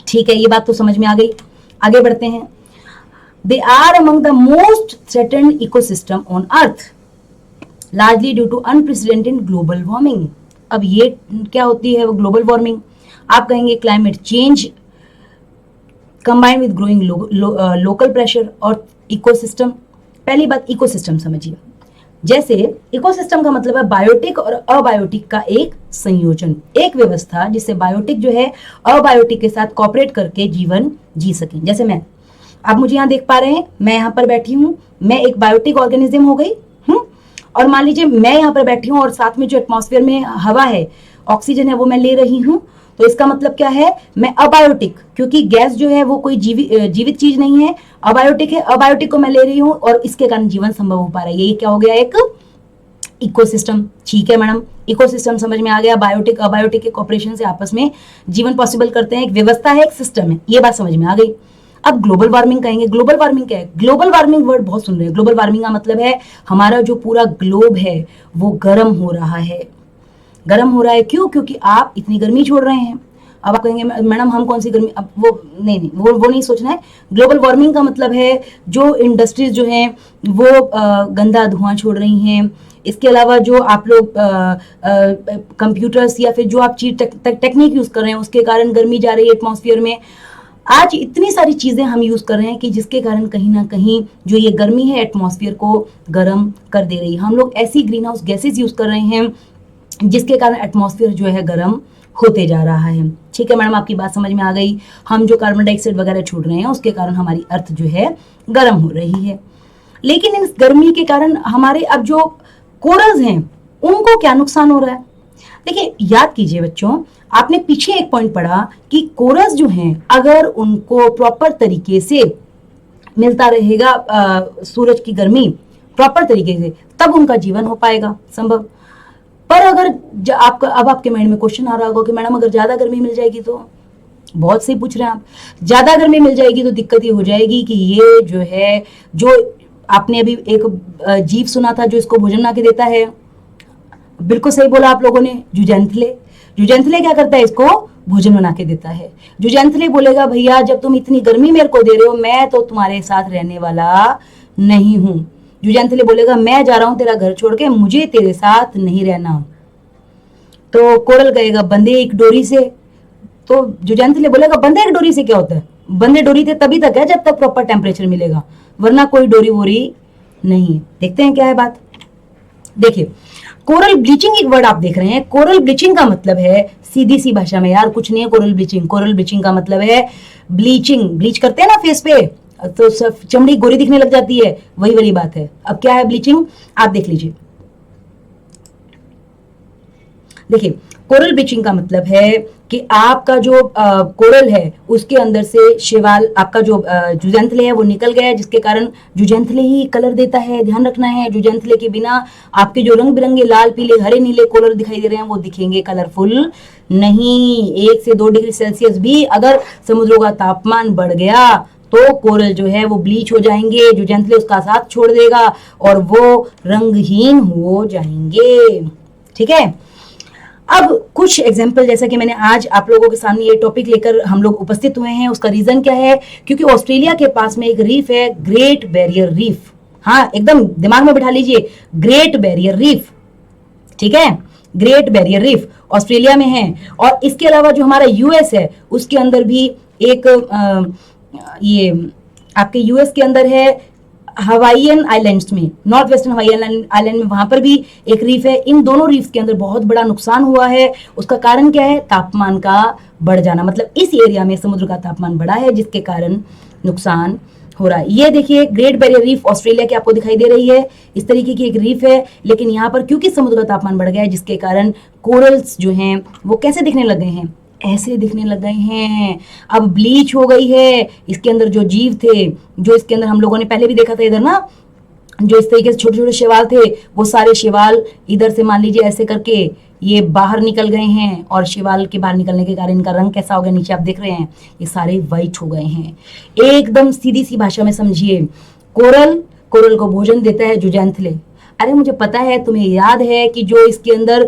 ठीक है, ये बात तो समझ में आ गई। आगे बढ़ते हैं। They are among the most threatened ecosystem on Earth, largely due to unprecedented global warming. अब ये क्या होती है वो ग्लोबल वार्मिंग? आप कहेंगे climate change combined with growing local pressure और इकोसिस्टम। पहली बात इकोसिस्टम समझिए, जैसे इकोसिस्टम का मतलब है बायोटिक और अबायोटिक का एक संयोजन, एक व्यवस्था जिससे बायोटिक जो है अबायोटिक के साथ कॉपरेट करके जीवन जी सके। जैसे मैं, आप मुझे यहाँ देख पा रहे हैं, मैं यहाँ पर बैठी हूँ, मैं एक बायोटिक ऑर्गेनिज्म हो गई, और मान लीजिए मैं यहाँ पर बैठी हूँ और साथ में जो एटमॉस्फेयर में हवा है, ऑक्सीजन है, वो मैं ले रही हूँ, तो इसका मतलब क्या है? मैं अबायोटिक, क्योंकि गैस जो है वो कोई जीवित चीज नहीं है, अबायोटिक है, अबायोटिक को मैं ले रही हूँ और इसके कारण जीवन संभव हो पा रहा है। ये क्या हो गया? एक इकोसिस्टम। ठीक है मैडम, इकोसिस्टम समझ में आ गया। बायोटिक अबायोटिक के कॉपरेशन से आपस में जीवन पॉसिबल करते हैं, एक व्यवस्था है, एक सिस्टम है, ये बात समझ में आ गई। अब ग्लोबल वार्मिंग कहेंगे, ग्लोबल वार्मिंग क्या है? ग्लोबल वार्मिंग वर्ड बहुत सुन रहे हैं। ग्लोबल वार्मिंग का मतलब है हमारा जो पूरा ग्लोब है वो गर्म हो रहा है। गर्म हो रहा है क्यों? क्योंकि आप इतनी गर्मी छोड़ रहे हैं। अब आप कहेंगे मैडम हम कौन सी गर्मी, अब वो नहीं वो नहीं सोचना है। ग्लोबल वार्मिंग का मतलब है जो इंडस्ट्रीज जो हैं वो गंदा धुआं छोड़ रही हैं। इसके अलावा जो आप लोग कंप्यूटर्स या फिर जो आप चीज टेक्निक यूज कर रहे हैं उसके कारण गर्मी जा रही है एटमॉस्फेयर में। आज इतनी सारी चीजें हम यूज कर रहे हैं कि जिसके कारण कहीं ना कहीं जो ये गर्मी है एटमॉस्फेयर को गर्म कर दे रही है। हम लोग ऐसी ग्रीन हाउस गैसेज यूज कर रहे हैं जिसके कारण एटमॉस्फेयर जो है गर्म होते जा रहा है। ठीक है मैडम, आपकी बात समझ में आ गई। हम जो कार्बन डाइऑक्साइड वगैरह छोड़ रहे हैं उसके कारण हमारी अर्थ जो है गर्म हो रही है। लेकिन इस गर्मी के कारण हमारे अब जो कोरल्स हैं उनको क्या नुकसान हो रहा है? देखिए, याद कीजिए बच्चों, आपने पीछे एक पॉइंट पढ़ा कि कोरल्स जो हैं अगर उनको प्रॉपर तरीके से मिलता रहेगा सूरज की गर्मी प्रॉपर तरीके से, तब उनका जीवन हो पाएगा संभव। पर अगर आपका अब आपके माइंड में क्वेश्चन आ रहा होगा कि मैडम अगर ज्यादा गर्मी मिल जाएगी तो, बहुत सही पूछ रहे हैं आप, ज्यादा गर्मी मिल जाएगी तो दिक्कत ये हो जाएगी कि ये जो है, जो आपने अभी एक जीव सुना था जो इसको भोजन बना के देता है, बिल्कुल सही बोला आप लोगों ने, जुजैंथले। जुजैंथले क्या करता है? इसको भोजन बना के देता है। जुजैंथले बोलेगा भैया जब तुम इतनी गर्मी मेरे को दे रहे हो मैं तो तुम्हारे साथ रहने वाला नहीं हूं। जुजैंथले बोलेगा मैं जा रहा हूं तेरा घर छोड़ के, मुझे तेरे साथ नहीं रहना। तो कोरल कहेगा बंधे एक डोरी से। तो जुजैंथले बोलेगा बंधे एक डोरी से क्या होता है? बंधे डोरी थे तभी तक है जब तक प्रॉपर टेम्परेचर मिलेगा, वरना कोई डोरी वोरी नहीं। देखते हैं क्या है बात। देखिए, कोरल ब्लीचिंग एक वर्ड आप देख रहे हैं। कोरल ब्लीचिंग का मतलब है, सीधी सी भाषा में यार कुछ नहीं है कोरल ब्लीचिंग। कोरल ब्लीचिंग का मतलब है ब्लीचिंग, ब्लीच करते हैं ना फेस पे तो सब चमड़ी गोरी दिखने लग जाती है, वही वाली बात है। अब क्या है ब्लीचिंग, आप देख लीजिए। देखिए, कोरल ब्लीचिंग का मतलब है कि आपका जो कोरल है उसके अंदर से शेवाल, आपका जो जुजैंथले है वो निकल गया है, जिसके कारण जुजैंथले ही कलर देता है। ध्यान रखना है, जुजैंथले के बिना आपके जो रंग बिरंगे लाल पीले हरे नीले कोरल दिखाई दे रहे हैं वो दिखेंगे कलरफुल नहीं। 1 से 2 डिग्री सेल्सियस भी अगर समुद्रों का तापमान बढ़ गया तो कोरल जो है वो ब्लीच हो जाएंगे, जुजैंथले उसका साथ छोड़ देगा और वो रंगहीन हो जाएंगे। ठीक है, अब कुछ एग्जाम्पल, जैसा कि मैंने आज आप लोगों के सामने ये टॉपिक लेकर हम लोग उपस्थित हुए हैं, उसका रीजन क्या है, क्योंकि ऑस्ट्रेलिया के पास में एक रीफ है, ग्रेट बैरियर रीफ। हाँ, एकदम दिमाग में बिठा लीजिए, ग्रेट बैरियर रीफ। ठीक है, ग्रेट बैरियर रीफ ऑस्ट्रेलिया में है। और इसके अलावा जो हमारा यूएस है उसके अंदर भी एक ये आपके यूएस के अंदर है हवाईयन आइलैंड्स में, नॉर्थ वेस्टर्न हवाईयन आइलैंड में, वहां पर भी एक रीफ है। इन दोनों रीफ के अंदर बहुत बड़ा नुकसान हुआ है। उसका कारण क्या है, तापमान का बढ़ जाना। मतलब इस एरिया में समुद्र का तापमान बढ़ा है जिसके कारण नुकसान हो रहा है। ये देखिए, ग्रेट बैरियर रीफ ऑस्ट्रेलिया की आपको दिखाई दे रही है, इस तरीके की एक रीफ है। लेकिन यहाँ पर क्योंकि समुद्र का तापमान बढ़ गया है जिसके कारण कोरल्स जो हैं वो कैसे दिखने लग गए हैं, ऐसे दिखने लग गए हैं। अब ब्लीच हो गई है। इसके अंदर जो जीव थे, जो इसके अंदर हम लोगों ने पहले भी देखा था इधर ना, जो इस तरीके से छोटे छोटे शैवाल थे, वो सारे शैवाल इधर से मान लीजिए ऐसे करके ये बाहर निकल गए हैं। और शैवाल के बाहर निकलने के कारण इनका रंग कैसा हो गया, नीचे आप देख रहे हैं ये सारे व्हाइट हो गए हैं। एकदम सीधी सी भाषा में समझिए, कोरल को भोजन देता है जुजैंथले। अरे मुझे पता है, तुम्हें याद है कि जो इसके अंदर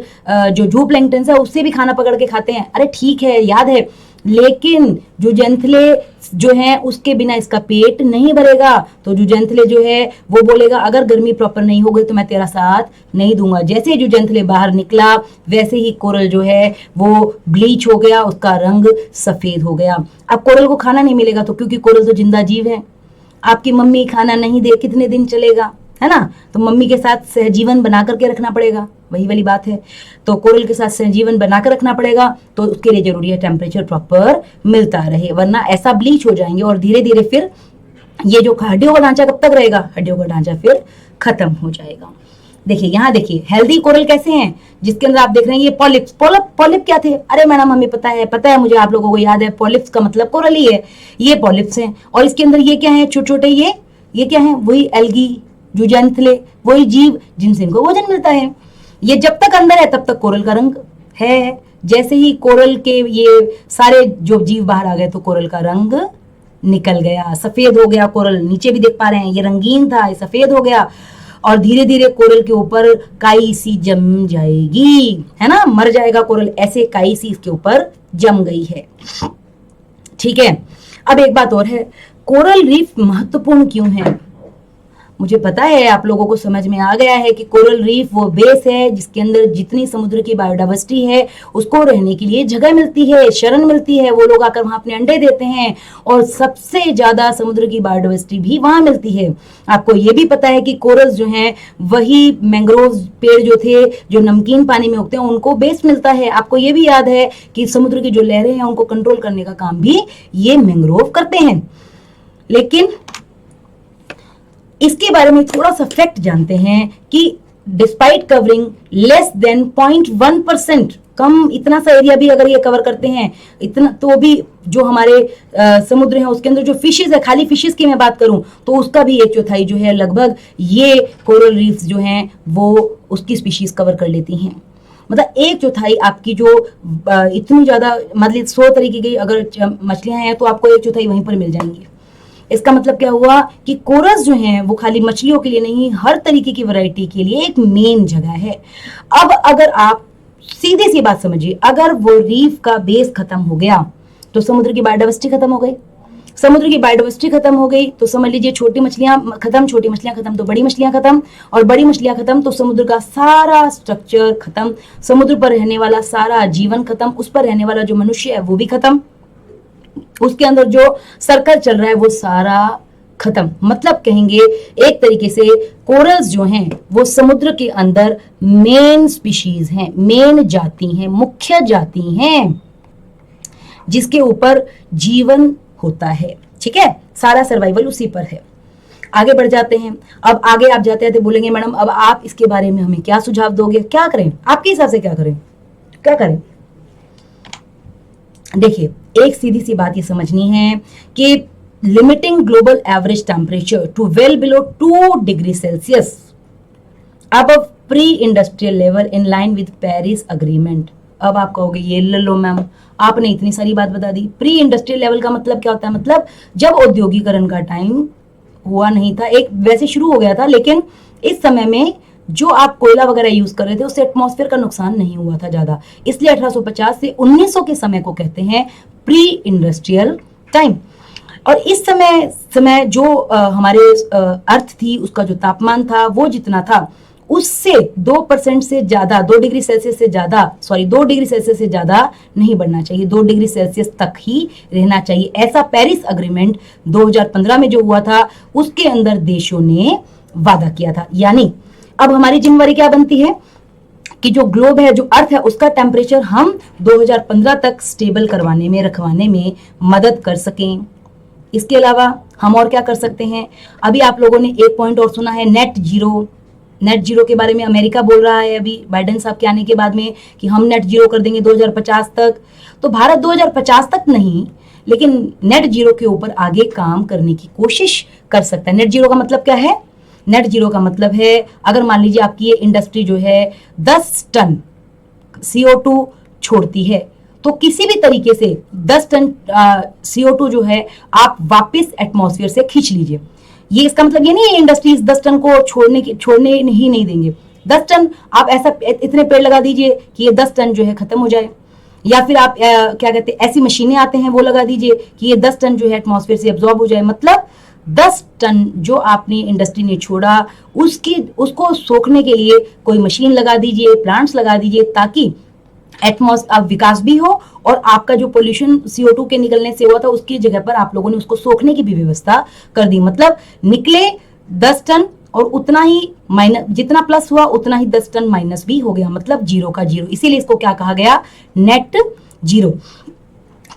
जो जूप्लैंक्टन है उससे भी खाना पकड़ के खाते हैं। अरे ठीक है, याद है, लेकिन जुजैंथले जो है उसके बिना इसका पेट नहीं भरेगा। तो जुजैंथले जो है वो बोलेगा अगर गर्मी प्रॉपर नहीं हो गई तो मैं तेरा साथ नहीं दूंगा। जैसे ही जुजैंथले बाहर निकला वैसे ही कोरल जो है वो ब्लीच हो गया, उसका रंग सफेद हो गया। अब कोरल को खाना नहीं मिलेगा तो, क्योंकि कोरल तो जिंदा जीव है। आपकी मम्मी खाना नहीं दे कितने दिन चलेगा, है ना? तो मम्मी के साथ सहजीवन बना करके रखना पड़ेगा, वही वाली बात है। तो कोरल के साथ सहजीवन बनाकर रखना पड़ेगा, तो उसके लिए जरूरी है टेम्परेचर प्रॉपर मिलता रहे, वरना ऐसा ब्लीच हो जाएंगे और धीरे धीरे फिर ये जो हड्डियों का ढांचा कब तक रहेगा, हड्डियों का ढांचा फिर खत्म हो जाएगा। देखिए यहाँ देखिए, हेल्दी कोरल कैसे हैं, जिसके अंदर आप देख रहे हैं ये पॉलिप्स। पॉलिप क्या थे? अरे मैडम हमें पता है मुझे, आप लोगों को याद है, पॉलिप्स का मतलब कोरल ही है। ये पॉलिप्स हैं और इसके अंदर ये क्या है, छोटे छोटे ये क्या है, वही एल्गी, जुजैंथले, वही जीव जिनसे इनको भोजन मिलता है। ये जब तक अंदर है तब तक कोरल का रंग है। जैसे ही कोरल के ये सारे जो जीव बाहर आ गए तो कोरल का रंग निकल गया, सफेद हो गया कोरल। नीचे भी देख पा रहे हैं ये रंगीन था, ये सफेद हो गया और धीरे धीरे कोरल के ऊपर काई सी जम जाएगी, है ना, मर जाएगा कोरल। ऐसे काई सी इसके ऊपर जम गई है। ठीक है, अब एक बात और है, कोरल रीफ महत्वपूर्ण क्यों है? मुझे पता है आप लोगों को समझ में आ गया है कि कोरल रीफ वो बेस है जिसके अंदर जितनी समुद्र की बायोडाइवर्सिटी है उसको रहने के लिए जगह मिलती है, शरण मिलती है। वो लोग आकर वहां अपने अंडे देते हैं और सबसे ज्यादा समुद्र की बायोडाइवर्सिटी भी वहां मिलती है। आपको ये भी पता है कि कोरल्स जो हैं वही मैंग्रोव पेड़ जो थे जो नमकीन पानी में उगते हैं उनको बेस मिलता है। आपको ये भी याद है कि समुद्र की जो लहरें हैं उनको कंट्रोल करने का काम भी ये मैंग्रोव करते हैं। लेकिन इसके बारे में थोड़ा सा फैक्ट जानते हैं कि डिस्पाइट कवरिंग लेस देन 0.1%, कम इतना सा एरिया भी अगर ये कवर करते हैं इतना, तो भी जो हमारे समुद्र हैं उसके अंदर जो फिशेज है, खाली फिशेज की मैं बात करूं तो उसका भी 1/4 जो है लगभग ये कोरल रीफ्स जो हैं वो उसकी स्पीशीज कवर कर लेती हैं। मतलब 1/4 आपकी जो इतनी ज्यादा, मतलब 100 तरीके की अगर मछलियां हैं तो आपको 1/4 वहीं पर मिल जाएंगी। इसका मतलब क्या हुआ कि कोरल्स जो हैं वो खाली मछलियों के लिए नहीं, हर तरीके की वैरायटी के लिए एक मेन जगह है। अब अगर आप सीधी सी बात समझिए, अगर वो रीफ का बेस खत्म हो गया तो समुद्र की बायोडाइवर्सिटी खत्म हो गई। समुद्र की बायोडाइवर्सिटी खत्म हो गई तो समझ लीजिए छोटी मछलियां खत्म तो बड़ी मछलियां खत्म, और बड़ी मछलियां खत्म तो समुद्र का सारा स्ट्रक्चर खत्म, समुद्र पर रहने वाला सारा जीवन खत्म, उस पर रहने वाला जो मनुष्य है वो भी खत्म, उसके अंदर जो सर्कल चल रहा है वो सारा खत्म। मतलब कहेंगे एक तरीके से कोरल्स जो हैं वो समुद्र के अंदर मेन स्पीशीज हैं, मेन जाति हैं, मुख्य जाति हैं जिसके ऊपर जीवन होता है। ठीक है, सारा सर्वाइवल उसी पर है। आगे बढ़ जाते हैं। अब आगे आप जाते जाते बोलेंगे मैडम अब आप इसके बारे में हमें क्या सुझाव दोगे, क्या करें, आपके हिसाब से क्या करें, क्या करें? देखिए, एक सीधी सी बात ये समझनी है कि limiting global average temperature to well below 2 degree Celsius अब pre industrial level in line with Paris agreement. अब आप कहोगे ये ले लो मैम, आपने इतनी सारी बात बता दी। प्री इंडस्ट्रियल लेवल का मतलब क्या होता है? मतलब जब औद्योगिकरण का टाइम हुआ नहीं था, एक वैसे शुरू हो गया था, लेकिन इस समय में जो आप कोयला वगैरह यूज कर रहे थे उससे एटमॉस्फेयर का नुकसान नहीं हुआ था ज्यादा, इसलिए 1850 से 1900 के समय को कहते हैं प्री इंडस्ट्रियल टाइम। और इस समय जो हमारे अर्थ थी उसका जो तापमान था वो जितना था उससे 2% से ज्यादा, 2 डिग्री सेल्सियस से ज्यादा, 2 डिग्री सेल्सियस से ज्यादा नहीं बढ़ना चाहिए, 2 डिग्री सेल्सियस तक ही रहना चाहिए। ऐसा पेरिस अग्रीमेंट 2015 में जो हुआ था उसके अंदर देशों ने वादा किया था। यानी अब हमारी जिम्मेवारी क्या बनती है कि जो ग्लोब है, जो अर्थ है, उसका टेम्परेचर हम 2015 तक स्टेबल करवाने में, रखवाने में मदद कर सकें। इसके अलावा हम और क्या कर सकते हैं? अभी आप लोगों ने एक पॉइंट और सुना है, नेट जीरो। नेट जीरो के बारे में अमेरिका बोल रहा है अभी बाइडेन साहब के आने के बाद में कि हम नेट जीरो कर देंगे 2050 तक। तो भारत 2050 तक नहीं, लेकिन नेट जीरो के ऊपर आगे काम करने की कोशिश कर सकता है। नेट जीरो का मतलब क्या है? नेट जीरो का मतलब है अगर मान लीजिए आपकी ये इंडस्ट्री जो है 10 टन CO2 छोड़ती है, तो किसी भी तरीके से 10 टन CO2 जो है आप वापस एटमॉस्फेयर से खींच लीजिए। ये इसका मतलब ये नहीं है इंडस्ट्रीज 10 टन को छोड़ने ही नहीं देंगे। 10 टन आप ऐसा इतने पेड़ लगा दीजिए कि ये 10 टन जो है खत्म हो जाए, या फिर आप क्या कहते हैं ऐसी मशीनें आते हैं वो लगा दीजिए कि ये 10 टन जो है एटमॉस्फेयर से एब्जॉर्ब हो जाए। मतलब 10 टन जो आपने इंडस्ट्री ने छोड़ा उसको सोखने के लिए कोई मशीन लगा दीजिए, प्लांट्स लगा दीजिए, ताकि एटमॉस्फेयर विकास भी हो और आपका जो पोल्यूशन CO2 के निकलने से हुआ था उसकी जगह पर आप लोगों ने उसको सोखने की भी व्यवस्था कर दी। मतलब निकले 10 टन और उतना ही माइनस, जितना प्लस हुआ उतना ही 10 टन माइनस भी हो गया, मतलब जीरो का जीरो। इसीलिए इसको क्या कहा गया? Net zero.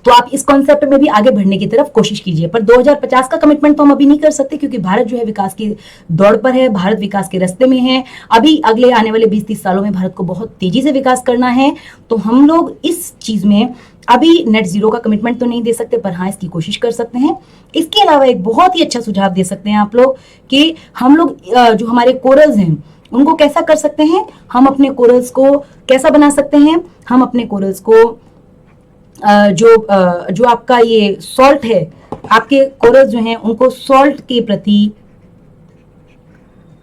तो आप इस कॉन्सेप्ट में भी आगे बढ़ने की तरफ कोशिश कीजिए। पर 2050 का कमिटमेंट तो हम अभी नहीं कर सकते क्योंकि भारत जो है विकास की दौड़ पर है, भारत विकास के रास्ते में है। अभी अगले आने वाले 20-30 सालों में भारत को बहुत तेजी से विकास करना है। तो हम लोग इस चीज में अभी नेट जीरो का कमिटमेंट तो नहीं दे सकते, पर हाँ इसकी कोशिश कर सकते हैं। इसके अलावा एक बहुत ही अच्छा सुझाव दे सकते हैं आप लोग कि हम लोग जो हमारे कोरल्स हैं उनको कैसा कर सकते हैं, हम अपने कोरल्स को कैसा बना सकते हैं? हम अपने कोरल्स को जो आपका ये सॉल्ट है, आपके कोरल्स जो हैं उनको सॉल्ट के प्रति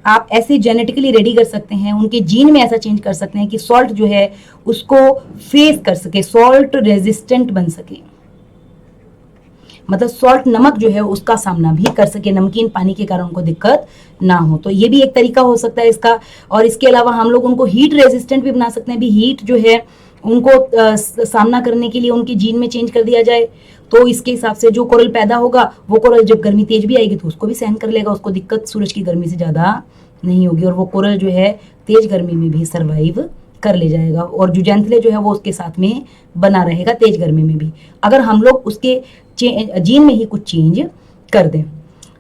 आप ऐसे जेनेटिकली रेडी कर सकते हैं, उनके जीन में ऐसा चेंज कर सकते हैं कि सॉल्ट जो है उसको फेस कर सके, सॉल्ट रेजिस्टेंट बन सके। मतलब सॉल्ट, नमक जो है उसका सामना भी कर सके, नमकीन पानी के कारण उनको दिक्कत ना हो। तो ये भी एक तरीका हो सकता है इसका। और इसके अलावा हम लोग उनको हीट रेजिस्टेंट भी बना सकते हैं। भी हीट जो है उनको सामना करने के लिए उनके जीन में चेंज कर दिया जाए, तो इसके हिसाब से जो कोरल पैदा होगा वो कोरल जब गर्मी तेज भी आएगी तो उसको भी सहन कर लेगा, उसको दिक्कत सूरज की गर्मी से ज़्यादा नहीं होगी, और वो कोरल जो है तेज गर्मी में भी सर्वाइव कर ले जाएगा, और जो जैंथले जो है वो उसके साथ में बना रहेगा तेज गर्मी में भी, अगर हम लोग उसके जीन में ही कुछ चेंज कर दें।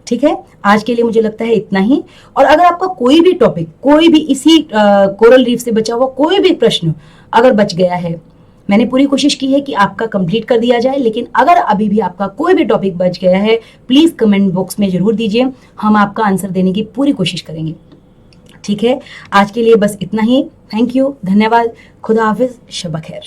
ठीक है, आज के लिए मुझे लगता है इतना ही। और अगर आपका कोई भी टॉपिक, कोई भी इसी कोरल रीफ से बचा हुआ कोई भी प्रश्न अगर बच गया है, मैंने पूरी कोशिश की है कि आपका कंप्लीट कर दिया जाए, लेकिन अगर अभी भी आपका कोई भी टॉपिक बच गया है प्लीज कमेंट बॉक्स में जरूर दीजिए, हम आपका आंसर देने की पूरी कोशिश करेंगे। ठीक है, आज के लिए बस इतना ही। थैंक यू, धन्यवाद, खुदा हाफिज, शब खैर।